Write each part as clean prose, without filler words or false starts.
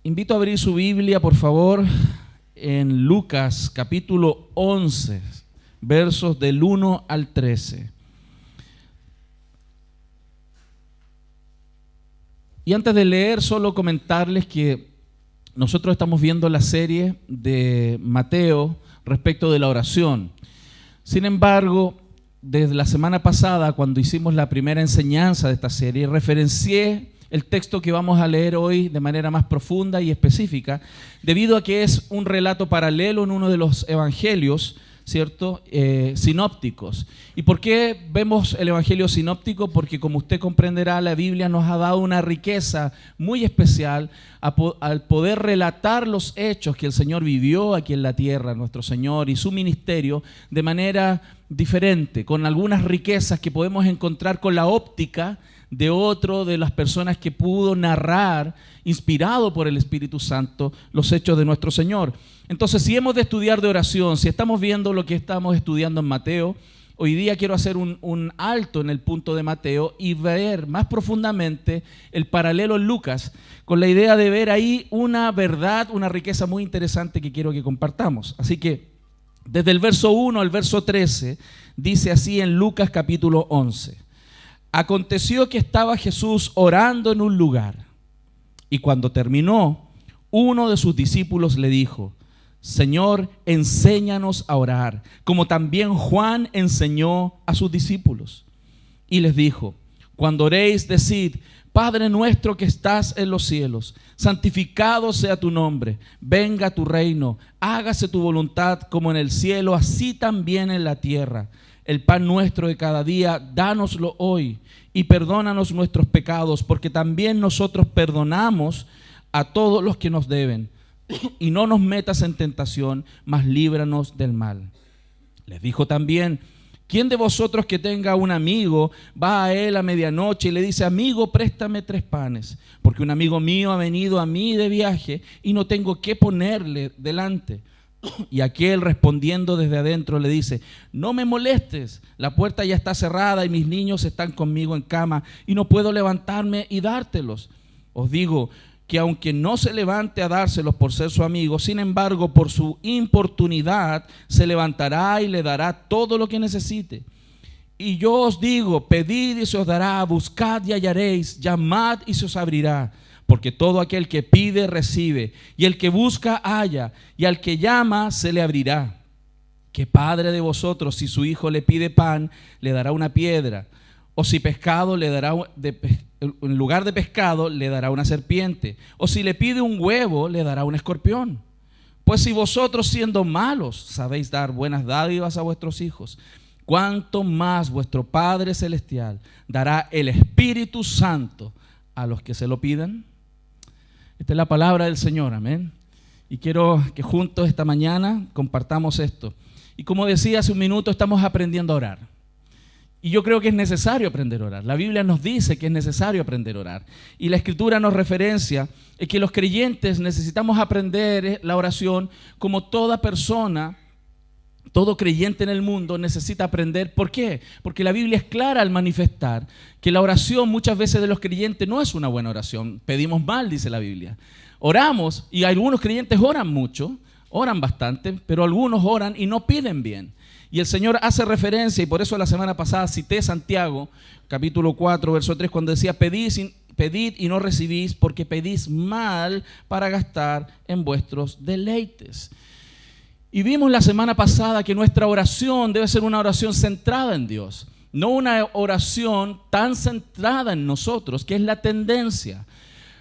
Invito a abrir su Biblia, por favor, en Lucas capítulo 11, versos del 1 al 13. Y antes de leer, solo comentarles que nosotros estamos viendo la serie de Mateo respecto de la oración. Sin embargo, desde la semana pasada, cuando hicimos la primera enseñanza de esta serie, referencié el texto que vamos a leer hoy de manera más profunda y específica, debido a que es un relato paralelo en uno de los evangelios, ¿cierto? Sinópticos. ¿Y por qué vemos el evangelio sinóptico? Porque, como usted comprenderá, la Biblia nos ha dado una riqueza muy especial al poder relatar los hechos que el Señor vivió aquí en la tierra, nuestro Señor y su ministerio, de manera diferente, con algunas riquezas que podemos encontrar con la óptica de otro de las personas que pudo narrar, inspirado por el Espíritu Santo, los hechos de nuestro Señor. Entonces, si hemos de estudiar de oración, si estamos viendo lo que estamos estudiando en Mateo, hoy día quiero hacer un alto en el punto de Mateo y ver más profundamente el paralelo en Lucas, con la idea de ver ahí una verdad, una riqueza muy interesante que quiero que compartamos. Así que, desde el verso 1 al verso 13, dice así en Lucas capítulo 11. Aconteció que estaba Jesús orando en un lugar, y cuando terminó, uno de sus discípulos le dijo: Señor, enséñanos a orar, como también Juan enseñó a sus discípulos. Y les dijo: cuando oréis, decid: Padre nuestro que estás en los cielos, santificado sea tu nombre, venga tu reino, hágase tu voluntad como en el cielo, así también en la tierra. El pan nuestro de cada día, dánoslo hoy, y perdónanos nuestros pecados, porque también nosotros perdonamos a todos los que nos deben. Y no nos metas en tentación, mas líbranos del mal. Les dijo también: ¿quién de vosotros que tenga un amigo va a él a medianoche y le dice: amigo, préstame 3 panes, porque un amigo mío ha venido a mí de viaje y no tengo qué ponerle delante? Y aquel, respondiendo desde adentro, le dice: no me molestes, la puerta ya está cerrada y mis niños están conmigo en cama y no puedo levantarme y dártelos. Os digo que aunque no se levante a dárselos por ser su amigo, sin embargo, por su importunidad, se levantará y le dará todo lo que necesite. Y yo os digo: pedid y se os dará, buscad y hallaréis, llamad y se os abrirá. Porque todo aquel que pide, recibe, y el que busca, halla, y al que llama, se le abrirá. ¿Qué padre de vosotros, si su hijo le pide pan, le dará una piedra? O si pescado, le dará, en lugar de pescado, le dará una serpiente? O si le pide un huevo, le dará un escorpión. Pues si vosotros, siendo malos, sabéis dar buenas dádivas a vuestros hijos, ¿cuánto más vuestro Padre Celestial dará el Espíritu Santo a los que se lo pidan? Esta es la palabra del Señor, amén. Y quiero que juntos esta mañana compartamos esto. Y como decía hace un minuto, estamos aprendiendo a orar. Y yo creo que es necesario aprender a orar. La Biblia nos dice que es necesario aprender a orar. Y la Escritura nos referencia en que los creyentes necesitamos aprender la oración como toda persona. Todo creyente en el mundo necesita aprender. ¿Por qué? Porque la Biblia es clara al manifestar que la oración muchas veces de los creyentes no es una buena oración. Pedimos mal, dice la Biblia. Oramos, y algunos creyentes oran mucho, oran bastante, pero algunos oran y no piden bien. Y el Señor hace referencia, y por eso la semana pasada cité Santiago, capítulo 4, verso 3, cuando decía: pedid y no recibís, porque pedís mal para gastar en vuestros deleites. Y vimos la semana pasada que nuestra oración debe ser una oración centrada en Dios, no una oración tan centrada en nosotros, que es la tendencia.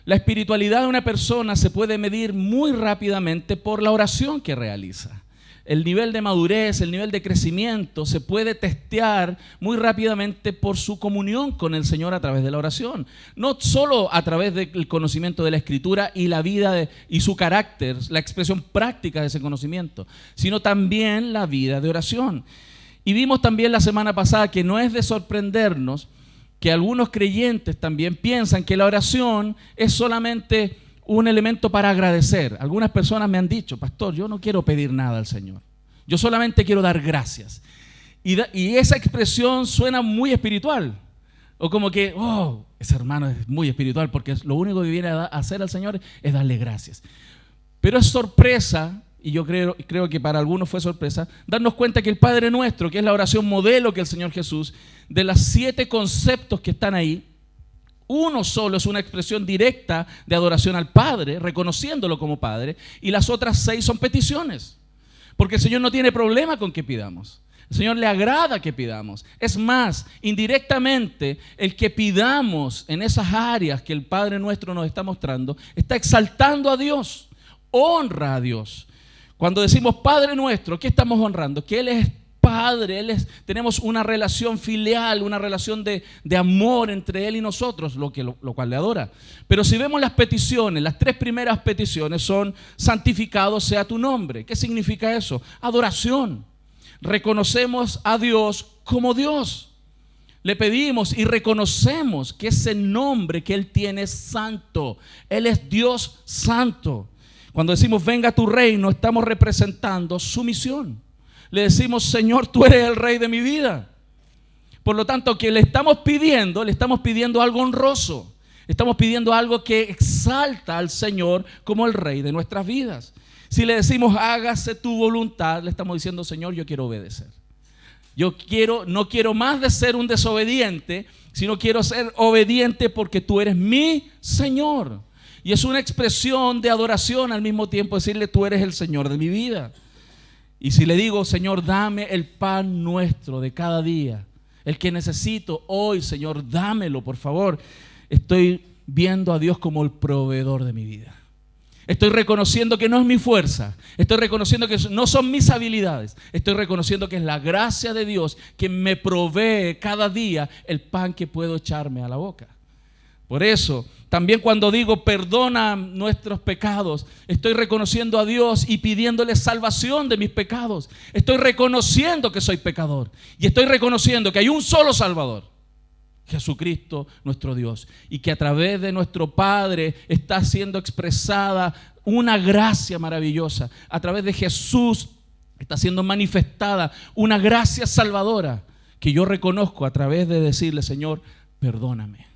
La espiritualidad de una persona se puede medir muy rápidamente por la oración que realiza. El nivel de madurez, el nivel de crecimiento se puede testear muy rápidamente por su comunión con el Señor a través de la oración. No solo a través del conocimiento de la Escritura y la vida y su carácter, la expresión práctica de ese conocimiento, sino también la vida de oración. Y vimos también la semana pasada que no es de sorprendernos que algunos creyentes también piensan que la oración es solamente un elemento para agradecer. Algunas personas me han dicho: pastor, yo no quiero pedir nada al Señor, yo solamente quiero dar gracias. Y esa expresión suena muy espiritual, O como que, oh, ese hermano es muy espiritual porque lo único que viene a hacer al Señor es darle gracias. Pero es sorpresa, y yo creo que para algunos fue sorpresa, darnos cuenta que el Padre Nuestro, que es la oración modelo que el Señor Jesús, de los 7 conceptos que están ahí, uno solo es una expresión directa de adoración al Padre, reconociéndolo como Padre, y las otras 6 son peticiones. Porque el Señor no tiene problema con que pidamos. El Señor le agrada que pidamos. Es más, indirectamente, el que pidamos en esas áreas que el Padre Nuestro nos está mostrando, está exaltando a Dios, honra a Dios. Cuando decimos Padre Nuestro, ¿qué estamos honrando? Que Él es Padre, tenemos una relación filial, una relación de amor entre Él y nosotros, lo cual le adora. Pero si vemos las peticiones, las 3 primeras peticiones son: santificado sea tu nombre. ¿Qué significa eso? Adoración. Reconocemos a Dios como Dios. Le pedimos y reconocemos que ese nombre que Él tiene es santo. Él es Dios santo. Cuando decimos venga tu reino, estamos representando su misión. Le decimos: Señor, tú eres el Rey de mi vida. Por lo tanto, que le estamos pidiendo algo honroso. Estamos pidiendo algo que exalta al Señor como el Rey de nuestras vidas. Si le decimos hágase tu voluntad, le estamos diciendo: Señor, yo quiero obedecer. No quiero más de ser un desobediente, sino quiero ser obediente porque tú eres mi Señor. Y es una expresión de adoración al mismo tiempo decirle: tú eres el Señor de mi vida. Y si le digo: Señor, dame el pan nuestro de cada día, el que necesito hoy, Señor, dámelo, por favor. Estoy viendo a Dios como el proveedor de mi vida. Estoy reconociendo que no es mi fuerza. Estoy reconociendo que no son mis habilidades. Estoy reconociendo que es la gracia de Dios que me provee cada día el pan que puedo echarme a la boca. Por eso, también cuando digo perdona nuestros pecados, estoy reconociendo a Dios y pidiéndole salvación de mis pecados. Estoy reconociendo que soy pecador. Y estoy reconociendo que hay un solo Salvador: Jesucristo nuestro Dios, y que a través de nuestro Padre está siendo expresada una gracia maravillosa. A través de Jesús está siendo manifestada una gracia salvadora que yo reconozco a través de decirle: Señor, perdóname.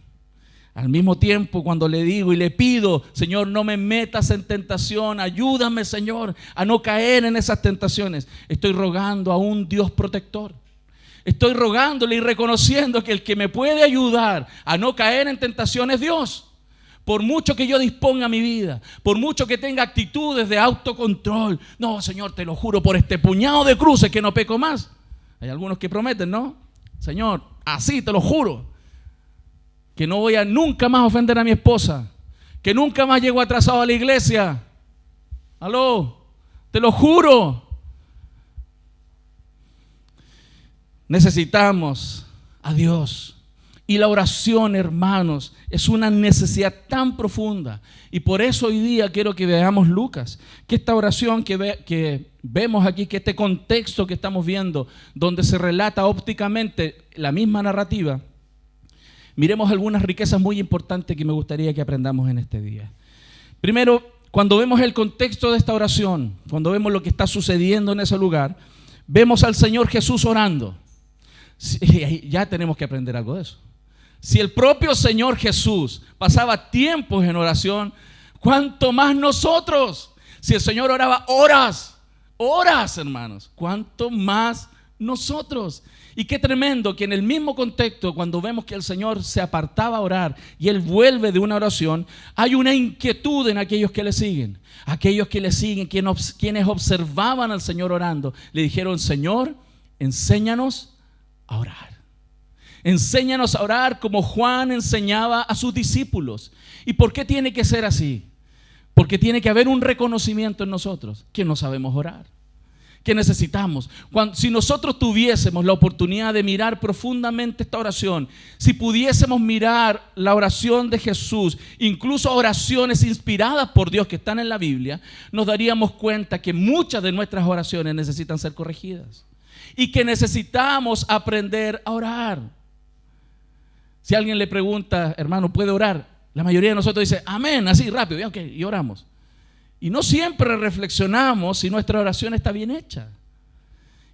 Al mismo tiempo, cuando le digo y le pido: Señor, no me metas en tentación, ayúdame, Señor, a no caer en esas tentaciones, estoy rogando a un Dios protector. Estoy rogándole y reconociendo que el que me puede ayudar a no caer en tentación es Dios. Por mucho que yo disponga mi vida, por mucho que tenga actitudes de autocontrol, no, Señor, te lo juro por este puñado de cruces que no peco más. Hay algunos que prometen, ¿no? Señor, así te lo juro, que no voy a nunca más ofender a mi esposa, que nunca más llego atrasado a la iglesia. Aló, te lo juro. Necesitamos a Dios. Y la oración, hermanos, es una necesidad tan profunda. Y por eso hoy día quiero que veamos Lucas, que esta oración que vemos aquí, que este contexto que estamos viendo, donde se relata ópticamente la misma narrativa, miremos algunas riquezas muy importantes que me gustaría que aprendamos en este día. Primero, cuando vemos el contexto de esta oración, cuando vemos lo que está sucediendo en ese lugar, vemos al Señor Jesús orando. Ya tenemos que aprender algo de eso. Si el propio Señor Jesús pasaba tiempos en oración, ¿cuánto más nosotros? Si el Señor oraba horas, hermanos, ¿cuánto más nosotros? Y qué tremendo que en el mismo contexto, cuando vemos que el Señor se apartaba a orar y Él vuelve de una oración, hay una inquietud en aquellos que le siguen. Aquellos que le siguen, quienes observaban al Señor orando, le dijeron: Señor, enséñanos a orar. Enséñanos a orar como Juan enseñaba a sus discípulos. ¿Y por qué tiene que ser así? Porque tiene que haber un reconocimiento en nosotros que no sabemos orar, que necesitamos. Si nosotros tuviésemos la oportunidad de mirar profundamente esta oración, si pudiésemos mirar la oración de Jesús, incluso oraciones inspiradas por Dios que están en la Biblia, nos daríamos cuenta que muchas de nuestras oraciones necesitan ser corregidas y que necesitamos aprender a orar. Si alguien le pregunta: hermano, ¿puede orar? La mayoría de nosotros dice amén, así rápido, y oramos. Y no siempre reflexionamos si nuestra oración está bien hecha.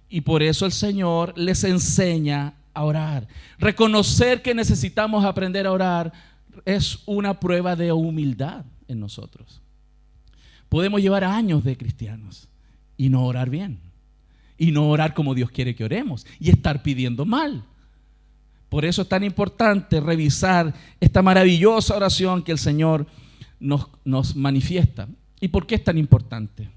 Y por eso el Señor les enseña a a orar. Reconocer que necesitamos aprender a orar es una prueba de humildad en nosotros. Podemos llevar años de cristianos y no orar bien, y no orar como Dios quiere que oremos, y estar pidiendo mal. Por eso es tan importante revisar esta maravillosa oración que el Señor nos manifiesta. ¿Y por qué es tan importante?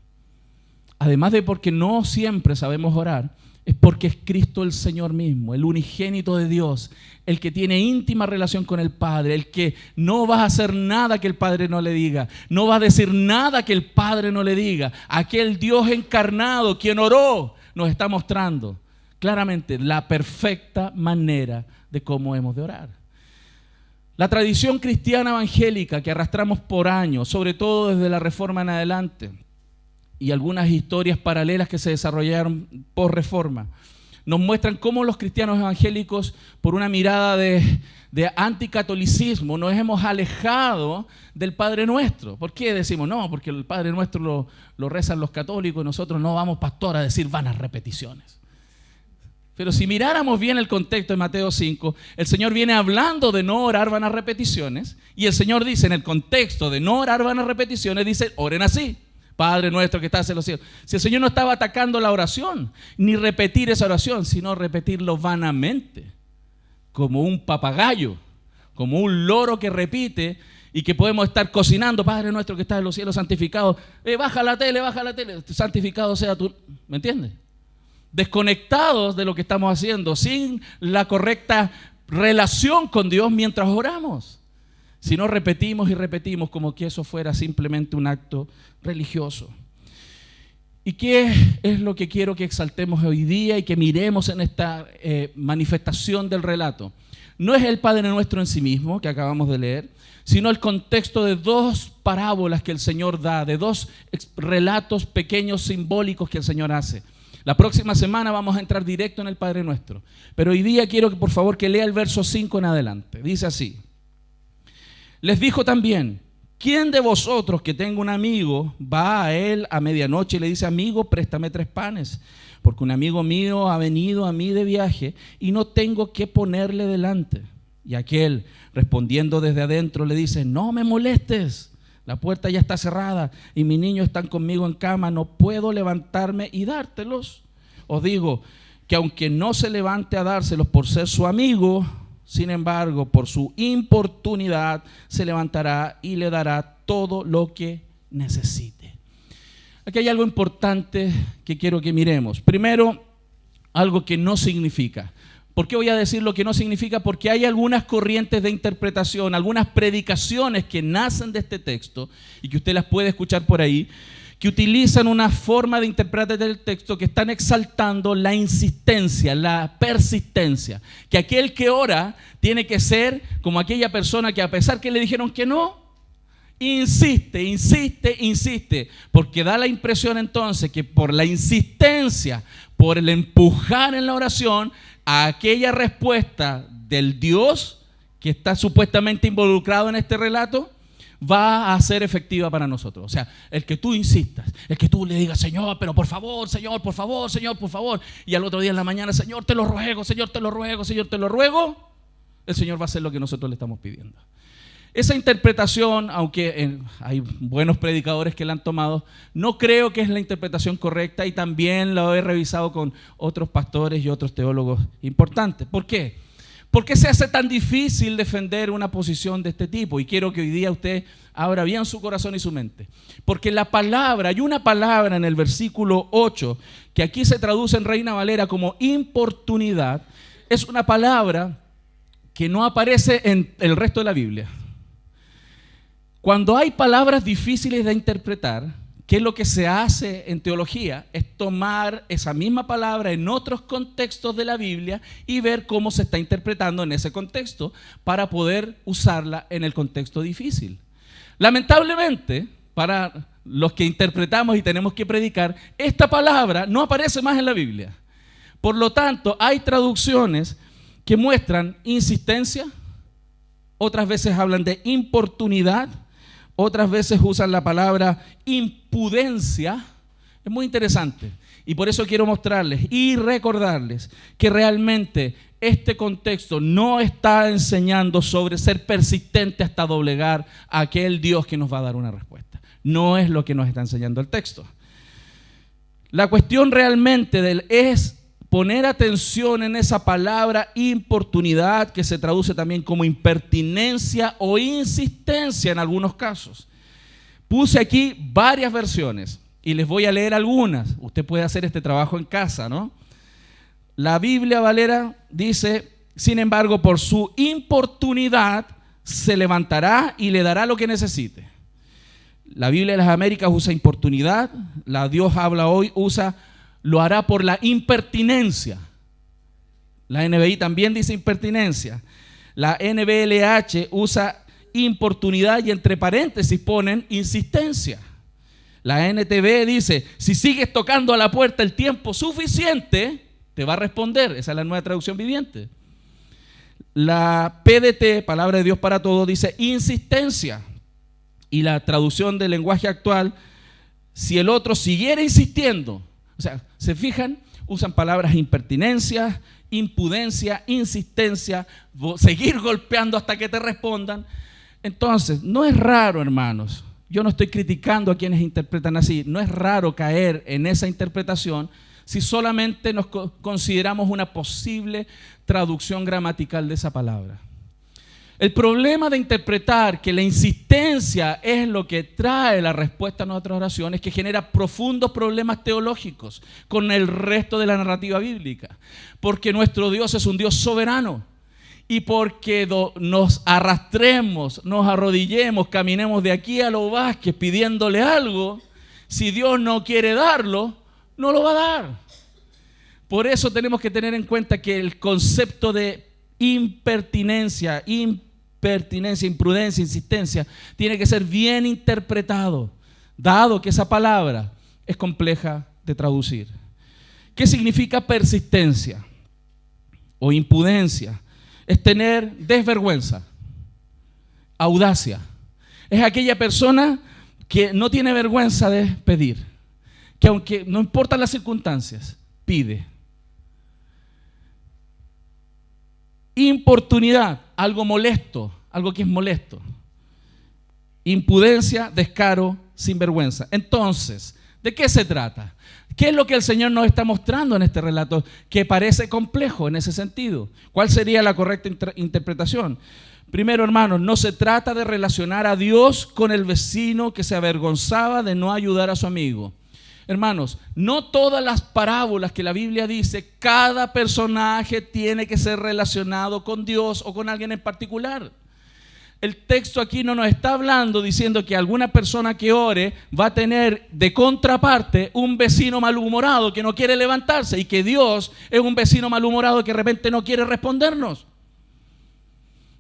Además de porque no siempre sabemos orar, es porque es Cristo el Señor mismo, el unigénito de Dios, el que tiene íntima relación con el Padre, el que no va a hacer nada que el Padre no le diga, no va a decir nada que el Padre no le diga. Aquel Dios encarnado, quien oró, nos está mostrando claramente la perfecta manera de cómo hemos de orar. La tradición cristiana evangélica que arrastramos por años, sobre todo desde la Reforma en adelante, y algunas historias paralelas que se desarrollaron por Reforma, nos muestran cómo los cristianos evangélicos, por una mirada de anticatolicismo, nos hemos alejado del Padre Nuestro. ¿Por qué decimos no? Porque el Padre Nuestro lo rezan los católicos y nosotros no vamos, pastor, a decir vanas repeticiones. Pero si miráramos bien el contexto de Mateo 5, el Señor viene hablando de no orar vanas repeticiones, y el Señor dice en el contexto de no orar vanas repeticiones, dice, oren así: Padre nuestro que estás en los cielos. Si el Señor no estaba atacando la oración, ni repetir esa oración, sino repetirlo vanamente, como un papagayo, como un loro que repite, y que podemos estar cocinando: Padre nuestro que estás en los cielos, santificado, baja la tele, santificado sea tu... ¿Me entiendes? Desconectados de lo que estamos haciendo, sin la correcta relación con Dios mientras oramos. Si no repetimos y repetimos como que eso fuera simplemente un acto religioso. ¿Y qué es lo que quiero que exaltemos hoy día y que miremos en esta manifestación del relato? No es el Padre Nuestro en sí mismo, que acabamos de leer, sino el contexto de dos parábolas que el Señor da, de dos relatos pequeños simbólicos que el Señor hace. La próxima semana vamos a entrar directo en el Padre Nuestro. Pero hoy día quiero que por favor que lea el verso 5 en adelante. Dice así: les dijo también, ¿quién de vosotros que tenga un amigo va a él a medianoche y le dice: amigo, préstame 3 panes, porque un amigo mío ha venido a mí de viaje y no tengo qué ponerle delante? Y aquel, respondiendo desde adentro, le dice: no me molestes, la puerta ya está cerrada y mis niños están conmigo en cama, no puedo levantarme y dártelos. Os digo que aunque no se levante a dárselos por ser su amigo, sin embargo, por su importunidad se levantará y le dará todo lo que necesite. Aquí hay algo importante que quiero que miremos. Primero, algo que no significa. ¿Por qué voy a decir lo que no significa? Porque hay algunas corrientes de interpretación, algunas predicaciones que nacen de este texto y que usted las puede escuchar por ahí, que utilizan una forma de interpretar el texto que están exaltando la insistencia, la persistencia, que aquel que ora tiene que ser como aquella persona que, a pesar que le dijeron que no, insiste, porque da la impresión entonces que por la insistencia, por el empujar en la oración, a aquella respuesta del Dios que está supuestamente involucrado en este relato, va a ser efectiva para nosotros. O sea, el que tú insistas, el que tú le digas: Señor, pero por favor, Señor, por favor, Señor, por favor, y al otro día en la mañana: Señor, te lo ruego, Señor, te lo ruego, Señor, te lo ruego, el Señor va a hacer lo que nosotros le estamos pidiendo. Esa interpretación, aunque hay buenos predicadores que la han tomado, no creo que es la interpretación correcta, y también la he revisado con otros pastores y otros teólogos importantes. ¿Por qué? ¿Por qué se hace tan difícil defender una posición de este tipo? Y quiero que hoy día usted abra bien su corazón y su mente. Porque la palabra, hay una palabra en el versículo 8, que aquí se traduce en Reina Valera como importunidad, es una palabra que no aparece en el resto de la Biblia. Cuando hay palabras difíciles de interpretar, ¿qué es lo que se hace en teología? Es tomar esa misma palabra en otros contextos de la Biblia y ver cómo se está interpretando en ese contexto para poder usarla en el contexto difícil. Lamentablemente, para los que interpretamos y tenemos que predicar, esta palabra no aparece más en la Biblia. Por lo tanto, hay traducciones que muestran insistencia, otras veces hablan de importunidad, otras veces usan la palabra impudencia. Es muy interesante y por eso quiero mostrarles y recordarles que realmente este contexto no está enseñando sobre ser persistente hasta doblegar a aquel Dios que nos va a dar una respuesta. No es lo que nos está enseñando el texto. La cuestión realmente es poner atención en esa palabra importunidad, que se traduce también como impertinencia o insistencia en algunos casos. Puse aquí varias versiones y les voy a leer algunas. Usted puede hacer este trabajo en casa, ¿no? La Biblia Valera dice: sin embargo, por su importunidad se levantará y le dará lo que necesite. La Biblia de las Américas usa importunidad. La Dios habla hoy usa lo hará por la impertinencia. La NBI también dice impertinencia. La NBLH usa importunidad y entre paréntesis ponen insistencia. La NTV dice: si sigues tocando a la puerta el tiempo suficiente, te va a responder. Esa es la nueva traducción viviente. La PDT, Palabra de Dios para Todos, dice insistencia. Y la traducción del lenguaje actual: si el otro siguiera insistiendo. O sea, ¿se fijan? Usan palabras impertinencia, impudencia, insistencia, seguir golpeando hasta que te respondan. Entonces, no es raro, hermanos. Yo no estoy criticando a quienes interpretan así. No es raro caer en esa interpretación si solamente nos consideramos una posible traducción gramatical de esa palabra. El problema de interpretar que la insistencia es lo que trae la respuesta a nuestras oraciones es que genera profundos problemas teológicos con el resto de la narrativa bíblica. Porque nuestro Dios es un Dios soberano. Y porque nos arrastremos, nos arrodillemos, caminemos de aquí a los Vázquez pidiéndole algo, si Dios no quiere darlo, no lo va a dar. Por eso tenemos que tener en cuenta que el concepto de impertinencia, imprudencia, insistencia, tiene que ser bien interpretado, dado que esa palabra es compleja de traducir. ¿Qué significa persistencia o impudencia? Es tener desvergüenza, audacia. Es aquella persona que no tiene vergüenza de pedir, que aunque no importan las circunstancias, pide. Importunidad, algo molesto, algo que es molesto. Impudencia, descaro, sinvergüenza. Entonces, ¿de qué se trata? ¿Qué es lo que el Señor nos está mostrando en este relato que parece complejo en ese sentido? ¿Cuál sería la correcta interpretación? Primero, hermanos, no se trata de relacionar a Dios con el vecino que se avergonzaba de no ayudar a su amigo. Hermanos, no todas las parábolas que la Biblia dice, cada personaje tiene que ser relacionado con Dios o con alguien en particular. El texto aquí no nos está hablando diciendo que alguna persona que ore va a tener de contraparte un vecino malhumorado que no quiere levantarse y que Dios es un vecino malhumorado que de repente no quiere respondernos.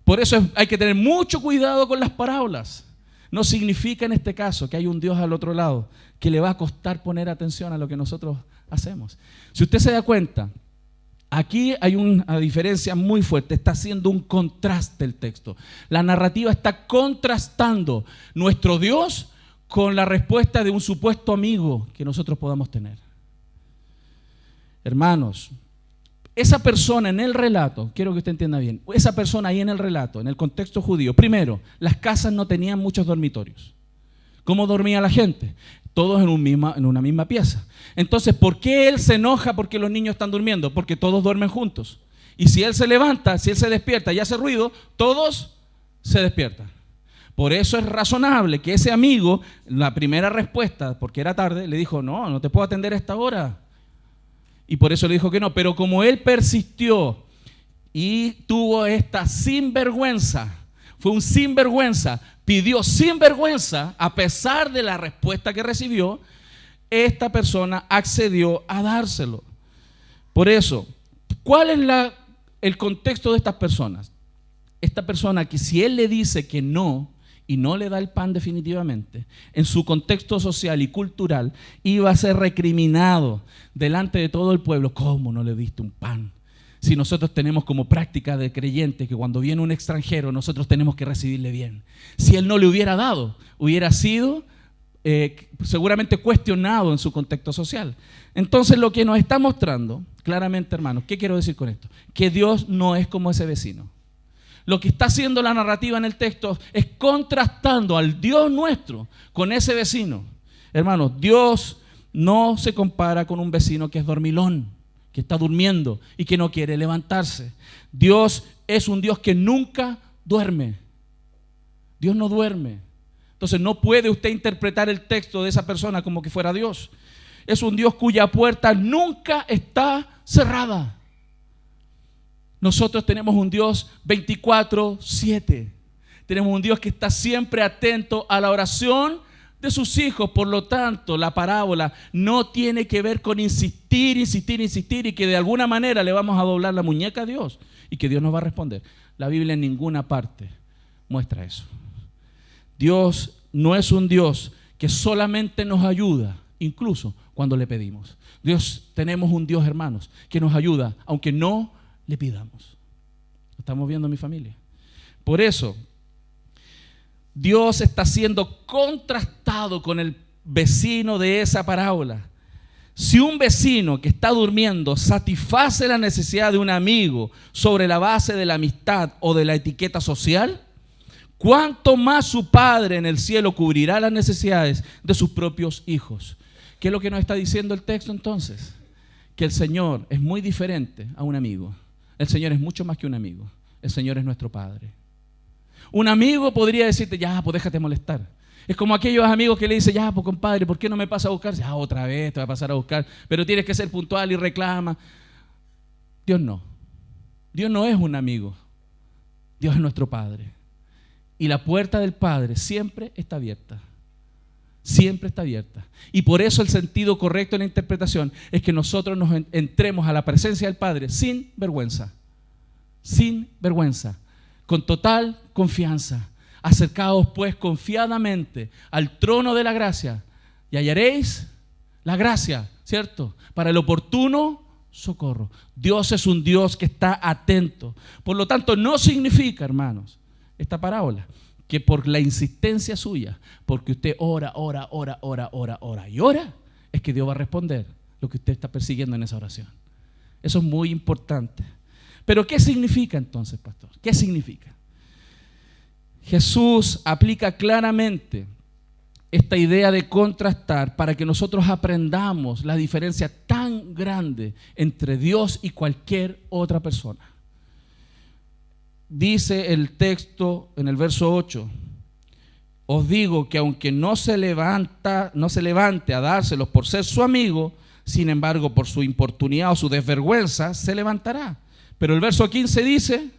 Por eso hay que tener mucho cuidado con las parábolas. No significa en este caso que hay un Dios al otro lado que le va a costar poner atención a lo que nosotros hacemos. Si usted se da cuenta, aquí hay una diferencia muy fuerte. Está haciendo un contraste el texto. La narrativa está contrastando nuestro Dios con la respuesta de un supuesto amigo que nosotros podamos tener. Hermanos, esa persona en el relato, quiero que usted entienda bien, esa persona ahí en el relato, en el contexto judío, primero, las casas no tenían muchos dormitorios. ¿Cómo dormía la gente? Todos en una misma pieza. Entonces, ¿por qué él se enoja porque los niños están durmiendo? Porque todos duermen juntos. Y si él se levanta, si él se despierta y hace ruido, todos se despiertan. Por eso es razonable que ese amigo, la primera respuesta, porque era tarde, le dijo: no te puedo atender a esta hora. Y por eso le dijo que no. Pero como él persistió y tuvo esta sinvergüenza, fue un sinvergüenza, pidió sinvergüenza, a pesar de la respuesta que recibió, esta persona accedió a dárselo. Por eso, ¿cuál es el contexto de estas personas? Esta persona que si él le dice que no y no le da el pan definitivamente, en su contexto social y cultural iba a ser recriminado delante de todo el pueblo. ¿Cómo no le diste un pan? Si nosotros tenemos como práctica de creyentes que cuando viene un extranjero nosotros tenemos que recibirle bien. Si él no le hubiera dado, hubiera sido seguramente cuestionado en su contexto social. Entonces, lo que nos está mostrando claramente, hermanos, ¿qué quiero decir con esto? Que Dios no es como ese vecino. Lo que está haciendo la narrativa en el texto es contrastando al Dios nuestro con ese vecino. Hermanos, Dios no se compara con un vecino que es dormilón, que está durmiendo y que no quiere levantarse. Dios es un Dios que nunca duerme. Dios no duerme. Entonces no puede usted interpretar el texto de esa persona como que fuera Dios. Es un Dios cuya puerta nunca está cerrada. Nosotros tenemos un Dios 24/7. Tenemos un Dios que está siempre atento a la oración de sus hijos. Por lo tanto, la parábola no tiene que ver con insistir y que de alguna manera le vamos a doblar la muñeca a Dios y que Dios nos va a responder. La Biblia en ninguna parte muestra eso. Dios no es un Dios que solamente nos ayuda, incluso cuando le pedimos. Tenemos un Dios, hermanos, que nos ayuda, aunque no le pidamos. ¿Lo estamos viendo, mi familia? Por eso, Dios está siendo contrastado con el vecino de esa parábola. Si un vecino que está durmiendo satisface la necesidad de un amigo sobre la base de la amistad o de la etiqueta social, ¿cuánto más su Padre en el cielo cubrirá las necesidades de sus propios hijos? ¿Qué es lo que nos está diciendo el texto entonces? Que el Señor es muy diferente a un amigo. El Señor es mucho más que un amigo. El Señor es nuestro Padre. Un amigo podría decirte, ya, pues déjate molestar. Es como aquellos amigos que le dicen, ya, pues compadre, ¿por qué no me pasa a buscar? Ya, otra vez te va a pasar a buscar, pero tienes que ser puntual y reclama. Dios no. Dios no es un amigo. Dios es nuestro Padre. Y la puerta del Padre siempre está abierta. Siempre está abierta. Y por eso el sentido correcto en la interpretación es que nosotros nos entremos a la presencia del Padre sin vergüenza. Sin vergüenza. Con total confianza. Acercaos pues confiadamente al trono de la gracia y hallaréis la gracia, ¿cierto? Para el oportuno socorro. Dios es un Dios que está atento. Por lo tanto, no significa, hermanos, esta parábola, que por la insistencia suya, porque usted ora y ora, es que Dios va a responder lo que usted está persiguiendo en esa oración. Eso es muy importante. Pero ¿qué significa entonces, pastor? ¿Qué significa? Jesús aplica claramente esta idea de contrastar para que nosotros aprendamos la diferencia tan grande entre Dios y cualquier otra persona. Dice el texto en el verso 8, os digo que aunque no se levante a dárselos por ser su amigo, sin embargo por su importunidad o su desvergüenza se levantará. Pero el verso 15 dice,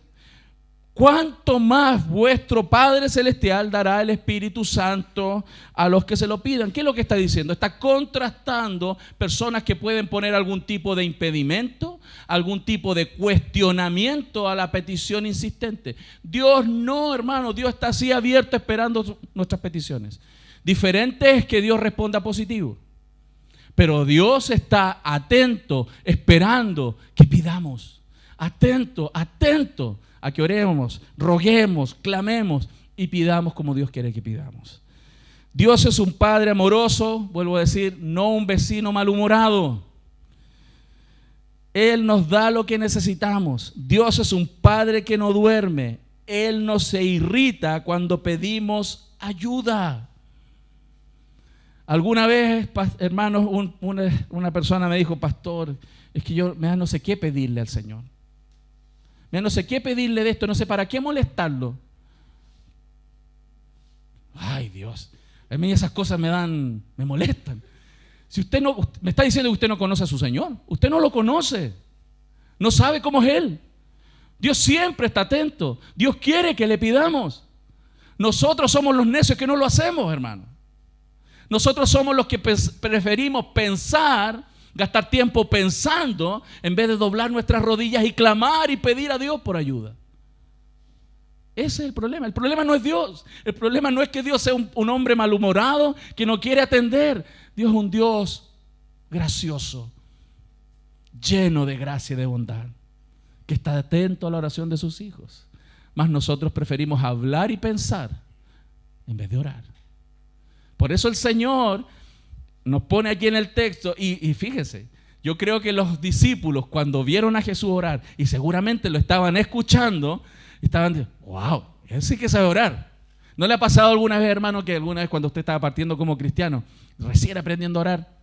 ¿cuánto más vuestro Padre Celestial dará el Espíritu Santo a los que se lo pidan? ¿Qué es lo que está diciendo? Está contrastando personas que pueden poner algún tipo de impedimento, algún tipo de cuestionamiento a la petición insistente. Dios no, hermano, Dios está así abierto esperando nuestras peticiones. Diferente es que Dios responda positivo. Pero Dios está atento, esperando que pidamos. Atento a que oremos, roguemos, clamemos y pidamos como Dios quiere que pidamos. Dios es un Padre amoroso, vuelvo a decir, no un vecino malhumorado. Él nos da lo que necesitamos. Dios es un Padre que no duerme. Él no se irrita cuando pedimos ayuda. Alguna vez, hermanos, una persona me dijo, pastor, es que yo me da no sé qué pedirle al Señor. No sé qué pedirle de esto, no sé para qué molestarlo. Ay, Dios, a mí esas cosas me molestan. Si usted no, me está diciendo que usted no conoce a su Señor, usted no lo conoce, no sabe cómo es Él. Dios siempre está atento, Dios quiere que le pidamos. Nosotros somos los necios que no lo hacemos, hermano. Nosotros somos los que preferimos gastar tiempo pensando en vez de doblar nuestras rodillas y clamar y pedir a Dios por ayuda. Ese es el problema. El problema no es Dios. El problema no es que Dios sea un hombre malhumorado que no quiere atender. Dios es un Dios gracioso, lleno de gracia y de bondad, que está atento a la oración de sus hijos. Mas nosotros preferimos hablar y pensar en vez de orar. Por eso el Señor nos pone aquí en el texto, y fíjese, yo creo que los discípulos cuando vieron a Jesús orar, y seguramente lo estaban escuchando, estaban diciendo, wow, él sí que sabe orar. ¿No le ha pasado alguna vez, hermano, que alguna vez cuando usted estaba partiendo como cristiano, recién aprendiendo a orar,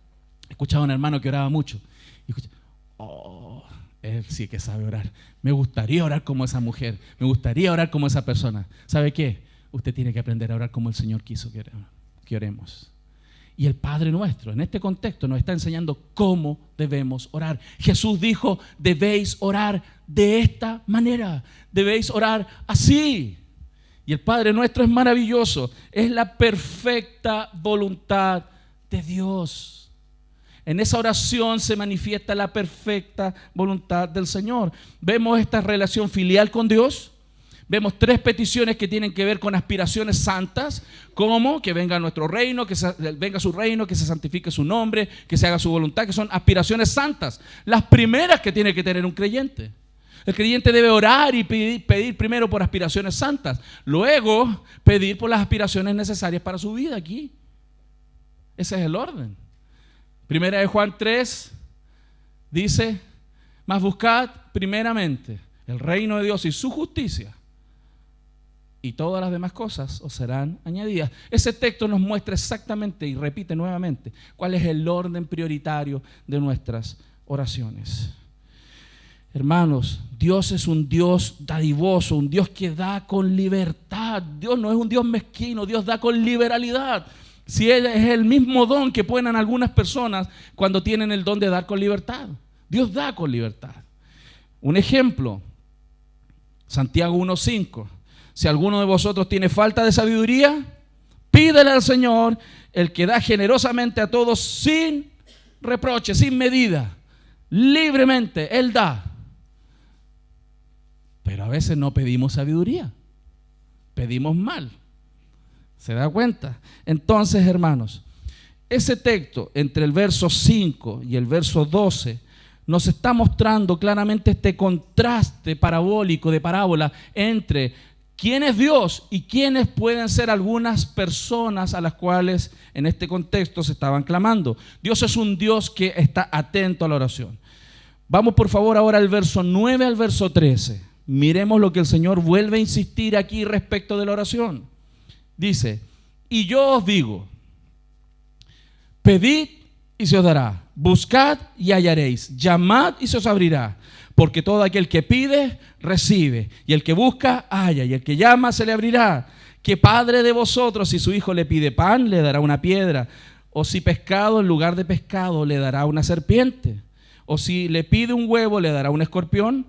escuchaba a un hermano que oraba mucho, y escuchaba, oh, él sí que sabe orar. Me gustaría orar como esa mujer, me gustaría orar como esa persona. ¿Sabe qué? Usted tiene que aprender a orar como el Señor quiso que oremos. Y el Padre nuestro, en este contexto, nos está enseñando cómo debemos orar. Jesús dijo, debéis orar de esta manera, debéis orar así. Y el Padre nuestro es maravilloso, es la perfecta voluntad de Dios. En esa oración se manifiesta la perfecta voluntad del Señor. Vemos esta relación filial con Dios. Vemos 3 peticiones que tienen que ver con aspiraciones santas, como que venga nuestro reino, venga su reino, que se santifique su nombre, que se haga su voluntad, que son aspiraciones santas. Las primeras que tiene que tener un creyente. El creyente debe orar y pedir primero por aspiraciones santas, luego pedir por las aspiraciones necesarias para su vida aquí. Ese es el orden. Primera de Juan 3 dice, mas buscad primeramente el reino de Dios y su justicia, y todas las demás cosas os serán añadidas. Ese texto nos muestra exactamente y repite nuevamente cuál es el orden prioritario de nuestras oraciones. Hermanos, Dios es un Dios dadivoso, un Dios que da con libertad. Dios no es un Dios mezquino, Dios da con liberalidad. Si Él es el mismo don que ponen algunas personas cuando tienen el don de dar con libertad. Dios da con libertad. Un ejemplo, Santiago 1:5. Si alguno de vosotros tiene falta de sabiduría, pídele al Señor, el que da generosamente a todos sin reproche, sin medida, libremente, Él da. Pero a veces no pedimos sabiduría, pedimos mal. ¿Se da cuenta? Entonces, hermanos, ese texto entre el verso 5 y el verso 12 nos está mostrando claramente este contraste parabólico de parábola entre quién es Dios y quiénes pueden ser algunas personas a las cuales en este contexto se estaban clamando. Dios es un Dios que está atento a la oración. Vamos por favor ahora al verso 9 al verso 13. Miremos lo que el Señor vuelve a insistir aquí respecto de la oración. Dice, y yo os digo, pedid y se os dará, buscad y hallaréis, llamad y se os abrirá. Porque todo aquel que pide, recibe, y el que busca, halla, y el que llama, se le abrirá. ¿Qué padre de vosotros, si su hijo le pide pan, le dará una piedra? O si pescado, en lugar de pescado, le dará una serpiente? O si le pide un huevo, le dará un escorpión?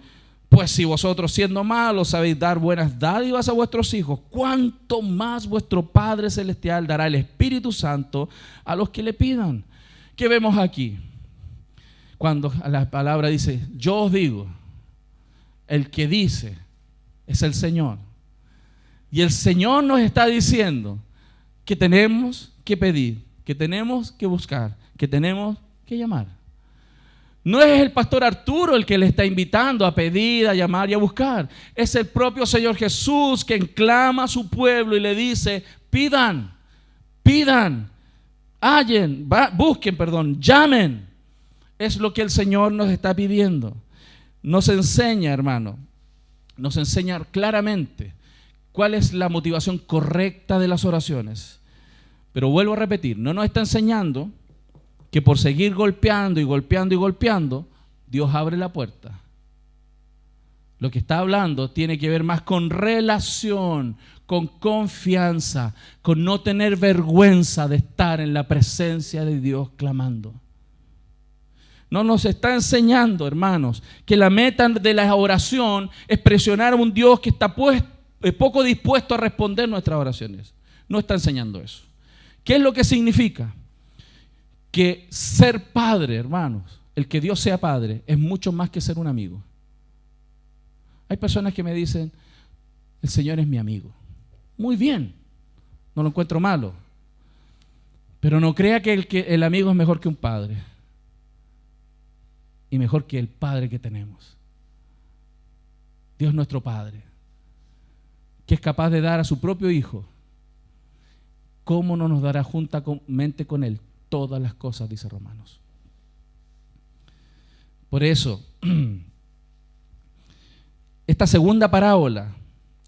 Pues si vosotros, siendo malos, sabéis dar buenas dádivas a vuestros hijos, ¿cuánto más vuestro Padre Celestial dará el Espíritu Santo a los que le pidan? ¿Qué vemos aquí? Cuando la palabra dice, yo os digo, el que dice es el Señor. Y el Señor nos está diciendo que tenemos que pedir, que tenemos que buscar, que tenemos que llamar. No es el pastor Arturo el que le está invitando a pedir, a llamar y a buscar. Es el propio Señor Jesús quien clama a su pueblo y le dice, pidan, hallen, busquen, llamen. Es lo que el Señor nos está pidiendo. Nos enseña, hermano, nos enseña claramente cuál es la motivación correcta de las oraciones. Pero vuelvo a repetir, no nos está enseñando que por seguir golpeando y golpeando y golpeando, Dios abre la puerta. Lo que está hablando tiene que ver más con relación, con confianza, con no tener vergüenza de estar en la presencia de Dios clamando. No nos está enseñando, hermanos, que la meta de la oración es presionar a un Dios que está poco dispuesto a responder nuestras oraciones. No está enseñando eso. ¿Qué es lo que significa? Que ser padre, hermanos, el que Dios sea padre, es mucho más que ser un amigo. Hay personas que me dicen, el Señor es mi amigo. Muy bien, no lo encuentro malo. Pero no crea que el amigo es mejor que un padre. Y mejor que el Padre que tenemos. Dios nuestro Padre, que es capaz de dar a su propio Hijo ¿cómo no nos dará juntamente con Él todas las cosas? Dice Romanos. Por eso, esta segunda parábola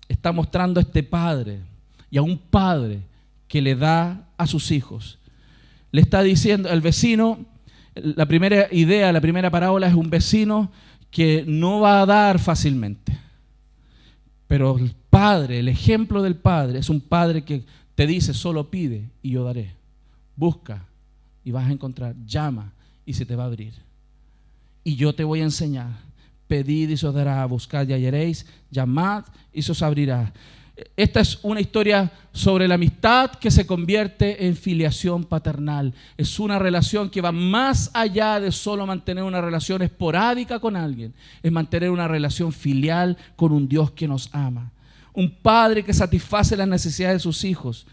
está mostrando a este padre y a un padre que le da a sus hijos. Le está diciendo, el vecino, la primera idea, la primera parábola es un vecino que no va a dar fácilmente. Pero el padre, el ejemplo del padre, es un padre que te dice, solo pide y yo daré. Busca y vas a encontrar. Llama y se te va a abrir. Y yo te voy a enseñar. Pedid y se os dará, buscad y hallaréis, llamad y se os abrirá. Esta es una historia sobre la amistad que se convierte en filiación paternal. Es una relación que va más allá de solo mantener una relación esporádica con alguien. Es mantener una relación filial con un Dios que nos ama. Un padre que satisface las necesidades de sus hijos,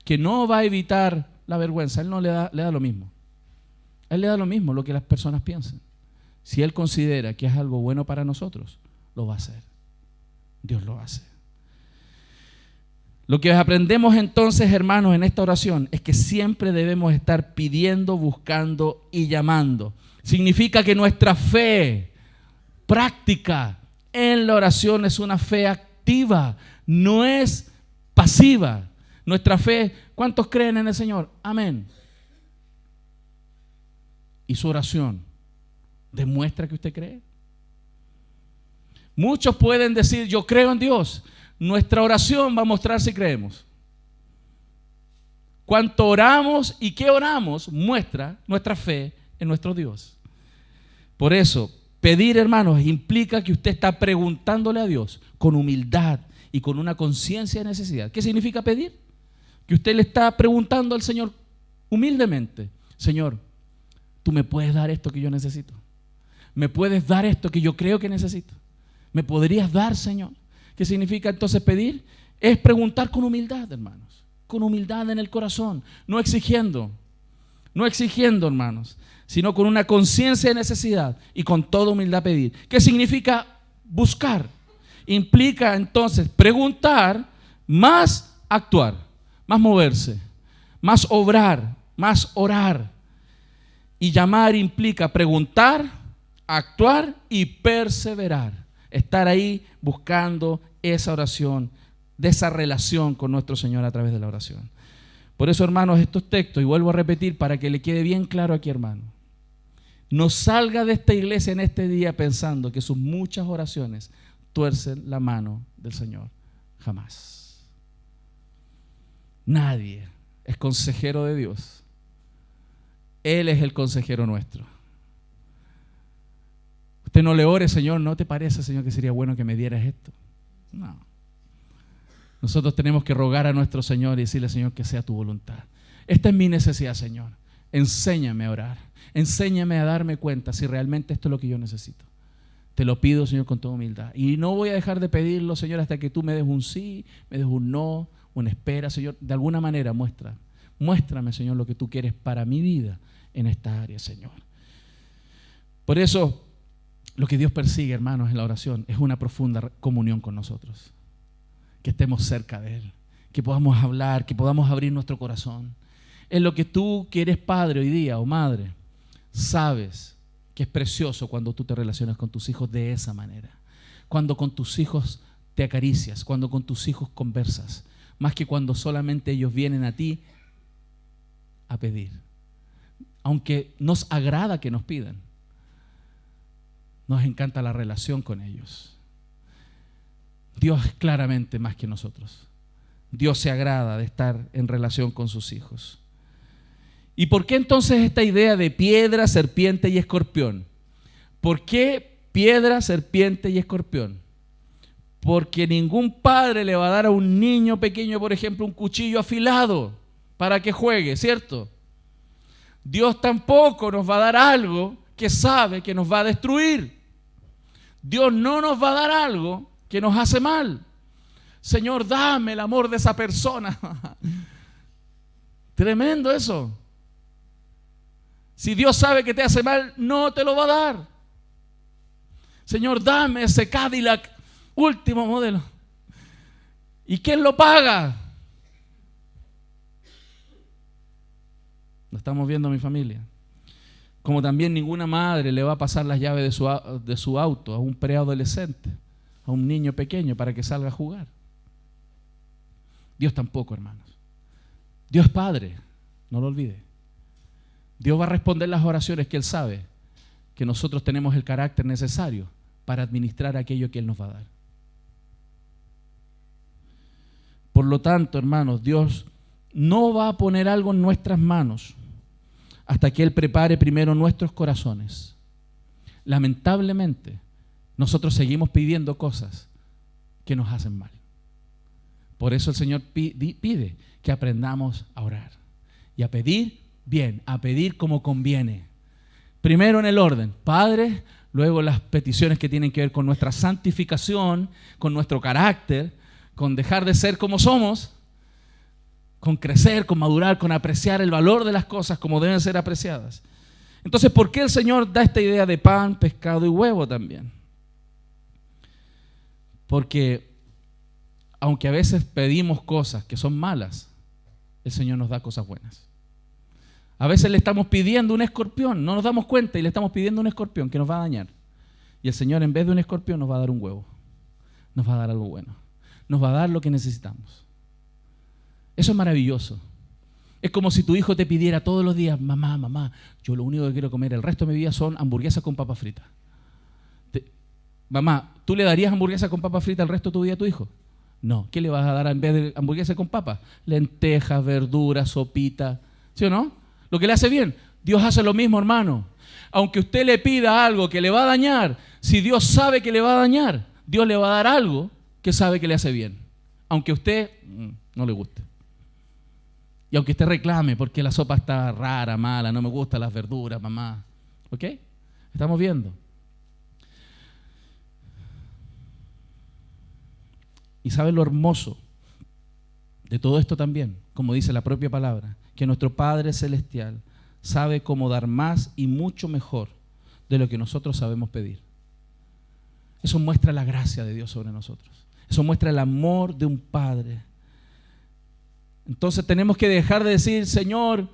que no va a evitar la vergüenza. Él no le da lo mismo. A él le da lo mismo lo que las personas piensen. Si él considera que es algo bueno para nosotros, lo va a hacer. Dios lo hace. Lo que aprendemos entonces, hermanos, en esta oración es que siempre debemos estar pidiendo, buscando y llamando. Significa que nuestra fe práctica en la oración es una fe activa, no es pasiva. Nuestra fe, ¿cuántos creen en el Señor? Amén. Y su oración demuestra que usted cree. Muchos pueden decir, yo creo en Dios. Nuestra oración va a mostrar si creemos. Cuánto oramos y qué oramos muestra nuestra fe en nuestro Dios. Por eso, pedir, hermanos, implica que usted está preguntándole a Dios con humildad y con una conciencia de necesidad. ¿Qué significa pedir? Que usted le está preguntando al Señor humildemente, Señor, ¿tú me puedes dar esto que yo necesito? ¿Me puedes dar esto que yo creo que necesito? ¿Me podrías dar, Señor? ¿Qué significa entonces pedir? Es preguntar con humildad, hermanos. Con humildad en el corazón. No exigiendo, hermanos, sino con una conciencia de necesidad y con toda humildad pedir. ¿Qué significa buscar? Implica entonces preguntar más actuar, más moverse, más obrar, más orar. Y llamar implica preguntar, actuar y perseverar. Estar ahí buscando esa oración, de esa relación con nuestro Señor a través de la oración. Por eso, hermanos, estos textos, y vuelvo a repetir para que le quede bien claro aquí, hermano, no salga de esta iglesia en este día pensando que sus muchas oraciones tuercen la mano del Señor. Jamás. Nadie es consejero de Dios. Él es el consejero nuestro. Usted no le ore, Señor, ¿no te parece, Señor, que sería bueno que me dieras esto? No. Nosotros tenemos que rogar a nuestro Señor y decirle, Señor, que sea tu voluntad. Esta es mi necesidad, Señor. Enséñame a orar. Enséñame a darme cuenta si realmente esto es lo que yo necesito. Te lo pido, Señor, con toda humildad. Y no voy a dejar de pedirlo, Señor, hasta que tú me des un sí, me des un no, una espera, Señor. De alguna manera muéstrame, Señor, lo que tú quieres para mi vida en esta área, Señor. Por eso, lo que Dios persigue, hermanos, en la oración es una profunda comunión con nosotros. Que estemos cerca de Él, que podamos hablar, que podamos abrir nuestro corazón. Es lo que tú que eres padre hoy día o madre, sabes que es precioso cuando tú te relacionas con tus hijos de esa manera. Cuando con tus hijos te acaricias, cuando con tus hijos conversas, más que cuando solamente ellos vienen a ti a pedir. Aunque nos agrada que nos pidan, nos encanta la relación con ellos. Dios es claramente más que nosotros. Dios se agrada de estar en relación con sus hijos. ¿Y por qué entonces esta idea de piedra, serpiente y escorpión? ¿Por qué piedra, serpiente y escorpión? Porque ningún padre le va a dar a un niño pequeño, por ejemplo, un cuchillo afilado para que juegue, ¿cierto? Dios tampoco nos va a dar algo que sabe que nos va a destruir. Dios no nos va a dar algo que nos hace mal. Señor, dame el amor de esa persona. Tremendo eso. Si Dios sabe que te hace mal, no te lo va a dar. Señor, dame ese Cadillac último modelo. ¿Y quién lo paga? Lo estamos viendo mi familia. Como también ninguna madre le va a pasar las llaves de su auto a un preadolescente, a un niño pequeño para que salga a jugar. Dios tampoco, hermanos. Dios es Padre, no lo olvide. Dios va a responder las oraciones que Él sabe que nosotros tenemos el carácter necesario para administrar aquello que Él nos va a dar. Por lo tanto, hermanos, Dios no va a poner algo en nuestras manos hasta que Él prepare primero nuestros corazones. Lamentablemente, nosotros seguimos pidiendo cosas que nos hacen mal. Por eso el Señor pide que aprendamos a orar y a pedir bien, a pedir como conviene. Primero en el orden, Padre, luego las peticiones que tienen que ver con nuestra santificación, con nuestro carácter, con dejar de ser como somos, con crecer, con madurar, con apreciar el valor de las cosas como deben ser apreciadas. Entonces, ¿por qué el Señor da esta idea de pan, pescado y huevo también? Porque aunque a veces pedimos cosas que son malas, el Señor nos da cosas buenas. A veces le estamos pidiendo un escorpión, no nos damos cuenta y le estamos pidiendo un escorpión que nos va a dañar. Y el Señor en vez de un escorpión nos va a dar un huevo, nos va a dar algo bueno, nos va a dar lo que necesitamos. Eso es maravilloso. Es como si tu hijo te pidiera todos los días, mamá, yo lo único que quiero comer el resto de mi vida son hamburguesas con papas fritas. Mamá, ¿tú le darías hamburguesas con papas fritas el resto de tu vida a tu hijo? No. ¿Qué le vas a dar en vez de hamburguesas con papas? Lentejas, verduras, sopita. ¿Sí o no? Lo que le hace bien. Dios hace lo mismo, hermano. Aunque usted le pida algo que le va a dañar, si Dios sabe que le va a dañar, Dios le va a dar algo que sabe que le hace bien. Aunque a usted no le guste. Y aunque usted reclame porque la sopa está rara, mala, no me gustan las verduras, mamá. ¿Ok? Estamos viendo. Y ¿sabe lo hermoso de todo esto también? Como dice la propia palabra, que nuestro Padre Celestial sabe cómo dar más y mucho mejor de lo que nosotros sabemos pedir. Eso muestra la gracia de Dios sobre nosotros. Eso muestra el amor de un Padre. Entonces tenemos que dejar de decir, Señor,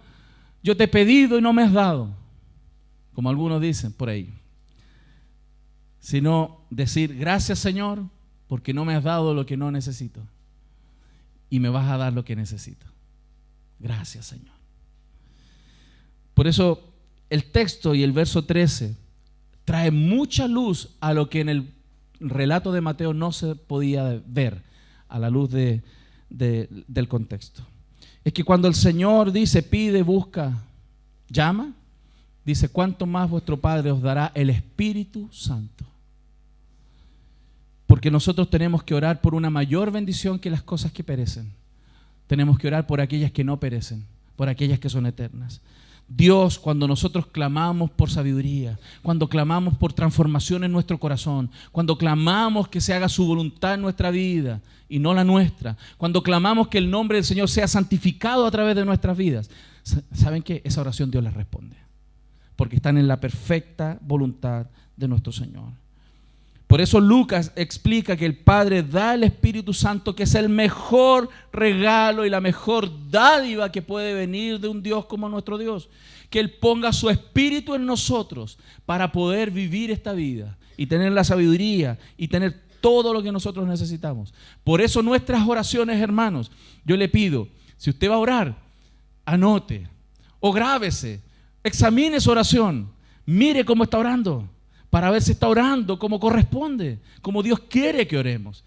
yo te he pedido y no me has dado, como algunos dicen por ahí. Sino decir, gracias, Señor, porque no me has dado lo que no necesito y me vas a dar lo que necesito. Gracias, Señor. Por eso el texto y el verso 13 trae mucha luz a lo que en el relato de Mateo no se podía ver a la luz del contexto. Es que cuando el Señor dice, pide, busca, llama, dice, ¿cuánto más vuestro Padre os dará el Espíritu Santo? Porque nosotros tenemos que orar por una mayor bendición que las cosas que perecen. Tenemos que orar por aquellas que no perecen, por aquellas que son eternas. Dios, cuando nosotros clamamos por sabiduría, cuando clamamos por transformación en nuestro corazón, cuando clamamos que se haga su voluntad en nuestra vida y no la nuestra, cuando clamamos que el nombre del Señor sea santificado a través de nuestras vidas, ¿saben qué? Esa oración Dios la responde, porque están en la perfecta voluntad de nuestro Señor. Por eso Lucas explica que el Padre da el Espíritu Santo, que es el mejor regalo y la mejor dádiva que puede venir de un Dios como nuestro Dios. Que Él ponga su Espíritu en nosotros para poder vivir esta vida y tener la sabiduría y tener todo lo que nosotros necesitamos. Por eso nuestras oraciones, hermanos, yo le pido, si usted va a orar, anote o grábese, examine su oración, mire cómo está orando, para ver si está orando como corresponde, como Dios quiere que oremos.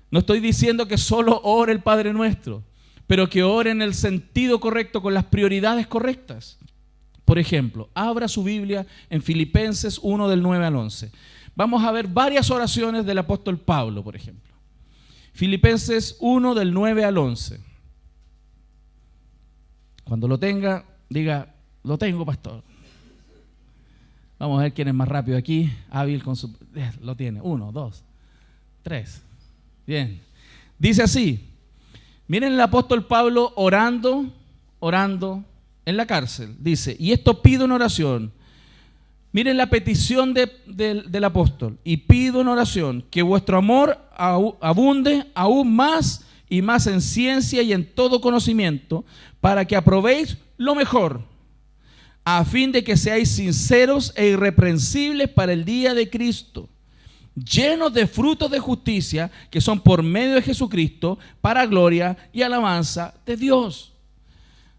No estoy diciendo que solo ore el Padre Nuestro, pero que ore en el sentido correcto, con las prioridades correctas. Por ejemplo, abra su Biblia en Filipenses 1 del 9 al 11. Vamos a ver varias oraciones del apóstol Pablo, por ejemplo. Filipenses 1 del 9 al 11. Cuando lo tenga, diga, lo tengo, pastor. Vamos a ver quién es más rápido aquí, hábil con su... Lo tiene, 1, 2, 3. Bien. Dice así, miren el apóstol Pablo orando en la cárcel. Dice, y esto pido en oración. Miren la petición del apóstol. Y pido en oración que vuestro amor abunde aún más y más en ciencia y en todo conocimiento, para que aprobéis lo mejor. a fin de que seáis sinceros e irreprensibles para el día de Cristo, llenos de frutos de justicia que son por medio de Jesucristo, para gloria y alabanza de Dios.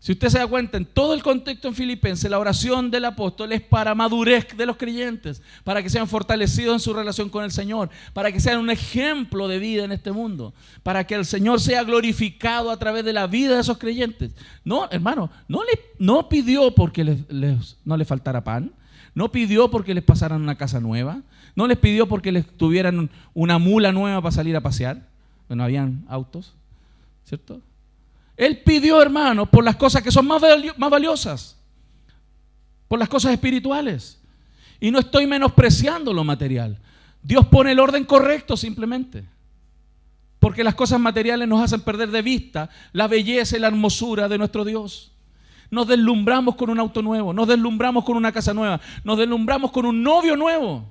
Si usted se da cuenta, en todo el contexto en Filipenses, la oración del apóstol es para madurez de los creyentes, para que sean fortalecidos en su relación con el Señor, para que sean un ejemplo de vida en este mundo, para que el Señor sea glorificado a través de la vida de esos creyentes. No, hermano, no pidió porque no les faltara pan, no pidió porque les pasaran una casa nueva, no les pidió porque les tuvieran una mula nueva para salir a pasear, no habían autos, ¿cierto? Él pidió, hermano, por las cosas que son más valiosas, por las cosas espirituales. Y no estoy menospreciando lo material. Dios pone el orden correcto simplemente. Porque las cosas materiales nos hacen perder de vista la belleza y la hermosura de nuestro Dios. Nos deslumbramos con un auto nuevo, nos deslumbramos con una casa nueva, nos deslumbramos con un novio nuevo.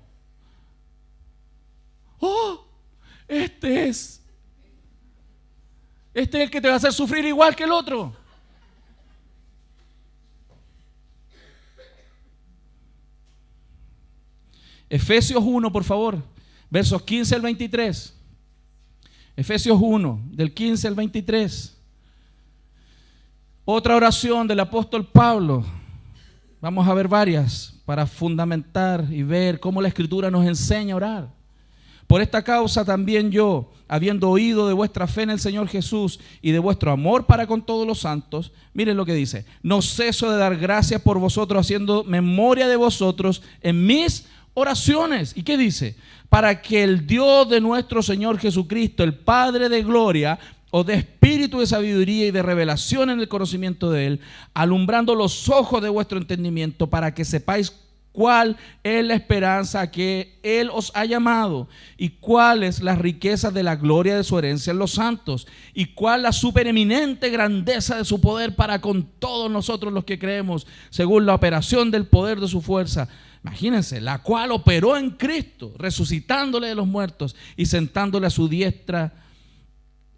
¡Oh! Este es el que te va a hacer sufrir igual que el otro. Efesios 1, por favor, versos 15 al 23. Efesios 1, del 15 al 23. Otra oración del apóstol Pablo. Vamos a ver varias para fundamentar y ver cómo la Escritura nos enseña a orar. Por esta causa también yo, habiendo oído de vuestra fe en el Señor Jesús y de vuestro amor para con todos los santos, miren lo que dice: no ceso de dar gracias por vosotros, haciendo memoria de vosotros en mis oraciones. ¿Y qué dice? Para que el Dios de nuestro Señor Jesucristo, el Padre de gloria, os dé espíritu de sabiduría y de revelación en el conocimiento de Él, alumbrando los ojos de vuestro entendimiento, para que sepáis cuál es la esperanza a que Él os ha llamado, y cuáles las riquezas de la gloria de su herencia en los santos, y cuál la supereminente grandeza de su poder para con todos nosotros los que creemos, según la operación del poder de su fuerza. Imagínense, la cual operó en Cristo, resucitándole de los muertos y sentándole a su diestra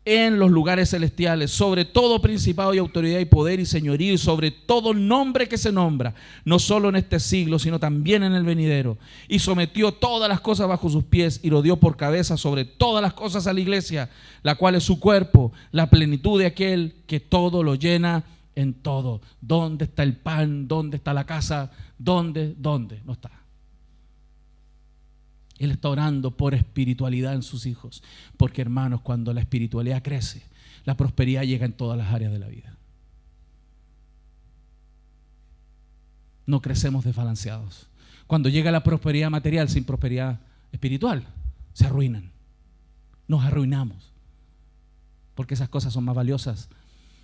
en los lugares celestiales, sobre todo principado y autoridad y poder y señorío, y sobre todo nombre que se nombra, no solo en este siglo, sino también en el venidero. Y sometió todas las cosas bajo sus pies y lo dio por cabeza sobre todas las cosas a la iglesia, la cual es su cuerpo, la plenitud de aquel que todo lo llena en todo. ¿Dónde está el pan? ¿Dónde está la casa? ¿Dónde? No está. Él está orando por espiritualidad en sus hijos. Porque, hermanos, cuando la espiritualidad crece, la prosperidad llega en todas las áreas de la vida. No crecemos desbalanceados. Cuando llega la prosperidad material sin prosperidad espiritual, se arruinan. Nos arruinamos. Porque esas cosas son más valiosas,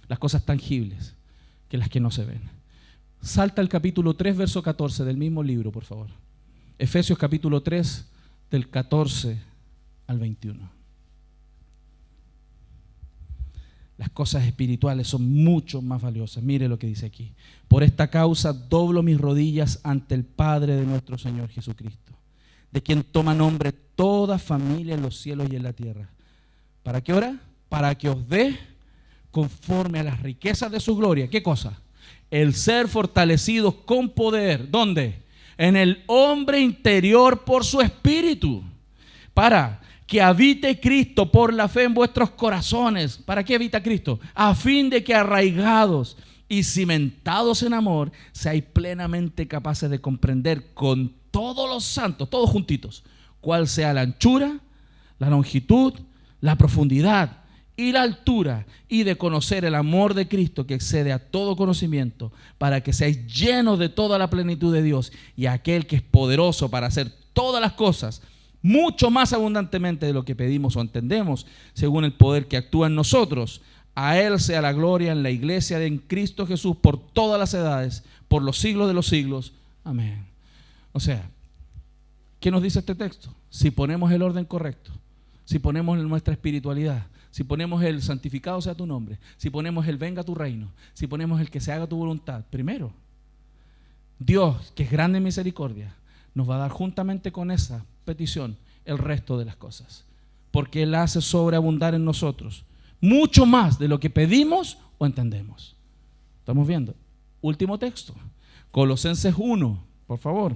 las cosas tangibles, que las que no se ven. Salta al capítulo 3, verso 14 del mismo libro, por favor. Efesios capítulo 3, del 14 al 21. Las cosas espirituales son mucho más valiosas. Mire lo que dice aquí: por esta causa doblo mis rodillas ante el Padre de nuestro Señor Jesucristo, de quien toma nombre toda familia en los cielos y en la tierra. ¿Para qué ora? Para que os dé conforme a las riquezas de su gloria. ¿Qué cosa? El ser fortalecidos con poder. ¿Dónde? En el hombre interior por su espíritu, para que habite Cristo por la fe en vuestros corazones. ¿Para qué habita Cristo? A fin de que arraigados y cimentados en amor, seáis plenamente capaces de comprender con todos los santos, todos juntitos, cuál sea la anchura, la longitud, la profundidad y la altura, y de conocer el amor de Cristo que excede a todo conocimiento, para que seáis llenos de toda la plenitud de Dios. Y aquel que es poderoso para hacer todas las cosas mucho más abundantemente de lo que pedimos o entendemos, según el poder que actúa en nosotros, a Él sea la gloria en la iglesia de en Cristo Jesús por todas las edades, por los siglos de los siglos. Amén. O sea, ¿qué nos dice este texto? Si ponemos el orden correcto, si ponemos nuestra espiritualidad, si ponemos el santificado sea tu nombre, si ponemos el venga tu reino, si ponemos el que se haga tu voluntad, primero, Dios, que es grande en misericordia, nos va a dar juntamente con esa petición el resto de las cosas, porque Él hace sobreabundar en nosotros mucho más de lo que pedimos o entendemos. ¿Estamos viendo? Último texto. Colosenses 1, por favor.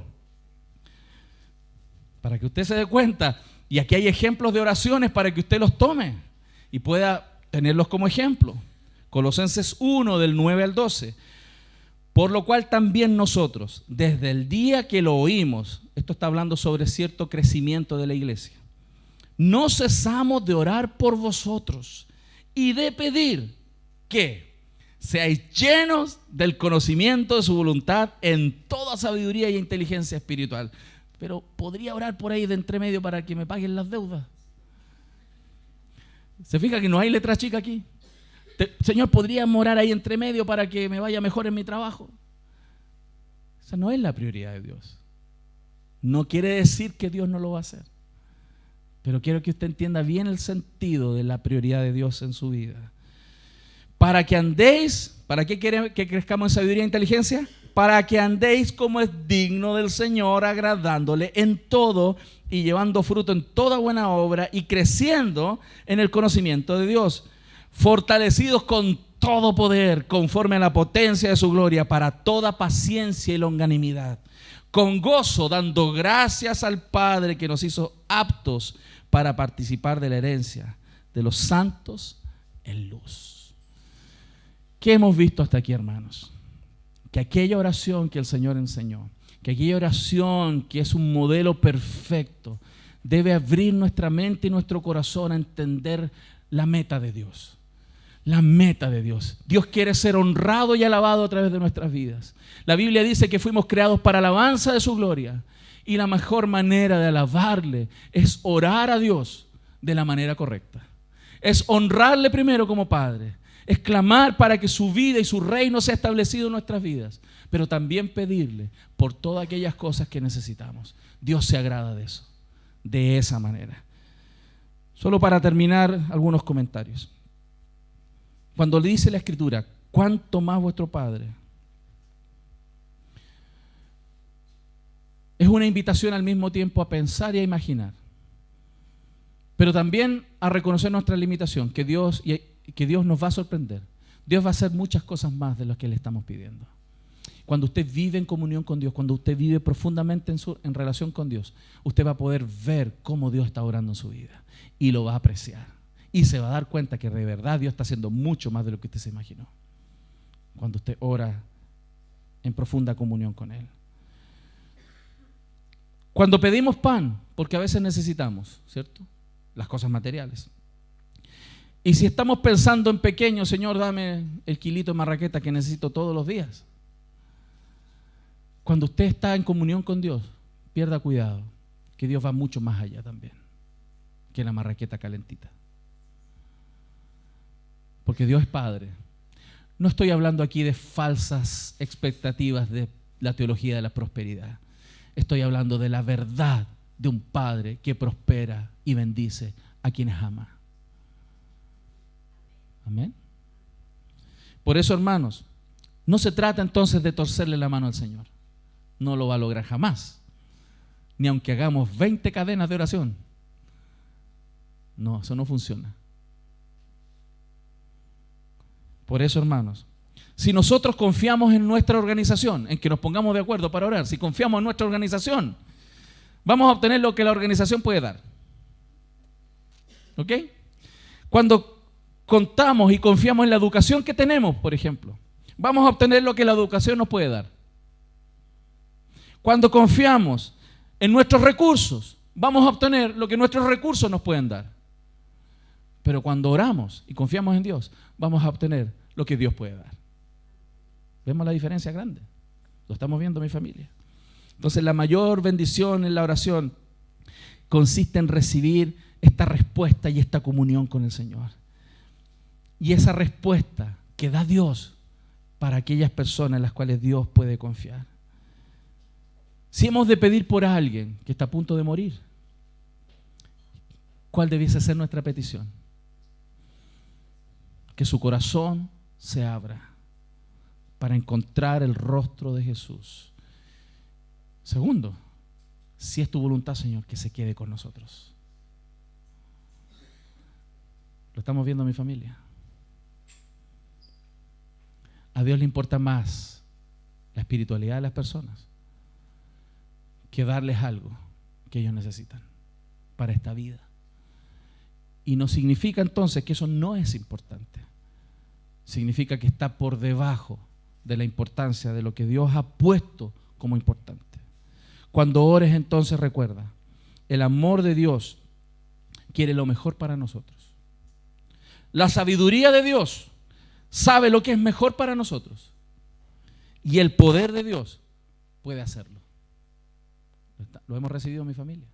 Para que usted se dé cuenta. Y aquí hay ejemplos de oraciones para que usted los tome y pueda tenerlos como ejemplo. Colosenses 1, del 9 al 12. Por lo cual también nosotros, desde el día que lo oímos, esto está hablando sobre cierto crecimiento de la iglesia, no cesamos de orar por vosotros y de pedir que seáis llenos del conocimiento de su voluntad en toda sabiduría y inteligencia espiritual. Pero podría orar por ahí de entremedio para que me paguen las deudas. ¿Se fija que no hay letra chica aquí? Señor, ¿podría orar ahí entre medio para que me vaya mejor en mi trabajo? Esa no es la prioridad de Dios. No quiere decir que Dios no lo va a hacer. Pero quiero que usted entienda bien el sentido de la prioridad de Dios en su vida. Para que andéis, ¿para qué quiere que crezcamos en sabiduría e inteligencia? Para que andéis como es digno del Señor, agradándole en todo y llevando fruto en toda buena obra y creciendo en el conocimiento de Dios, fortalecidos con todo poder, conforme a la potencia de su gloria, para toda paciencia y longanimidad, con gozo, dando gracias al Padre que nos hizo aptos para participar de la herencia de los santos en luz. ¿Qué hemos visto hasta aquí, hermanos? Que aquella oración que el Señor enseñó, que aquella oración que es un modelo perfecto, debe abrir nuestra mente y nuestro corazón a entender la meta de Dios. La meta de Dios. Dios quiere ser honrado y alabado a través de nuestras vidas. La Biblia dice que fuimos creados para alabanza de su gloria. Y la mejor manera de alabarle es orar a Dios de la manera correcta. Es honrarle primero como Padre. Es clamar para que su vida y su reino sea establecido en nuestras vidas. Pero también pedirle por todas aquellas cosas que necesitamos. Dios se agrada de eso. De esa manera. Solo para terminar, algunos comentarios. Cuando le dice la Escritura, ¿cuánto más vuestro Padre? Es una invitación al mismo tiempo a pensar y a imaginar. Pero también a reconocer nuestra limitación, que Dios nos va a sorprender. Dios va a hacer muchas cosas más de las que le estamos pidiendo. Cuando usted vive en comunión con Dios, cuando usted vive profundamente en relación con Dios, usted va a poder ver cómo Dios está obrando en su vida y lo va a apreciar. Y se va a dar cuenta que de verdad Dios está haciendo mucho más de lo que usted se imaginó. Cuando usted ora en profunda comunión con Él. Cuando pedimos pan, porque a veces necesitamos, ¿cierto? Las cosas materiales. Y si estamos pensando en pequeño, Señor, dame el kilito de marraqueta que necesito todos los días. Cuando usted está en comunión con Dios, pierda cuidado, que Dios va mucho más allá también que la marraqueta calentita. Porque Dios es Padre. No estoy hablando aquí de falsas expectativas de la teología de la prosperidad. Estoy hablando de la verdad de un Padre que prospera y bendice a quienes ama. Amén. Por eso, hermanos, no se trata entonces de torcerle la mano al Señor. No lo va a lograr jamás. Ni aunque hagamos 20 cadenas de oración. No, eso no funciona. Por eso, hermanos, si nosotros confiamos en nuestra organización, en que nos pongamos de acuerdo para orar, si confiamos en nuestra organización, vamos a obtener lo que la organización puede dar. ¿Ok? Cuando contamos y confiamos en la educación que tenemos, por ejemplo, vamos a obtener lo que la educación nos puede dar. Cuando confiamos en nuestros recursos, vamos a obtener lo que nuestros recursos nos pueden dar. Pero cuando oramos y confiamos en Dios, vamos a obtener lo que Dios puede dar. ¿Vemos la diferencia grande? Lo estamos viendo, mi familia. Entonces, la mayor bendición en la oración consiste en recibir esta respuesta y esta comunión con el Señor. Y esa respuesta que da Dios para aquellas personas en las cuales Dios puede confiar. Si hemos de pedir por alguien que está a punto de morir, ¿cuál debiese ser nuestra petición? Que su corazón se abra para encontrar el rostro de Jesús. Segundo, si es tu voluntad, Señor, que se quede con nosotros. ¿Lo estamos viendo, mi familia? A Dios le importa más la espiritualidad de las personas que darles algo que ellos necesitan para esta vida. Y no significa entonces que eso no es importante. Significa que está por debajo de la importancia de lo que Dios ha puesto como importante. Cuando ores, entonces recuerda, el amor de Dios quiere lo mejor para nosotros. La sabiduría de Dios sabe lo que es mejor para nosotros. Y el poder de Dios puede hacerlo. ¿Lo hemos recibido, mi familia?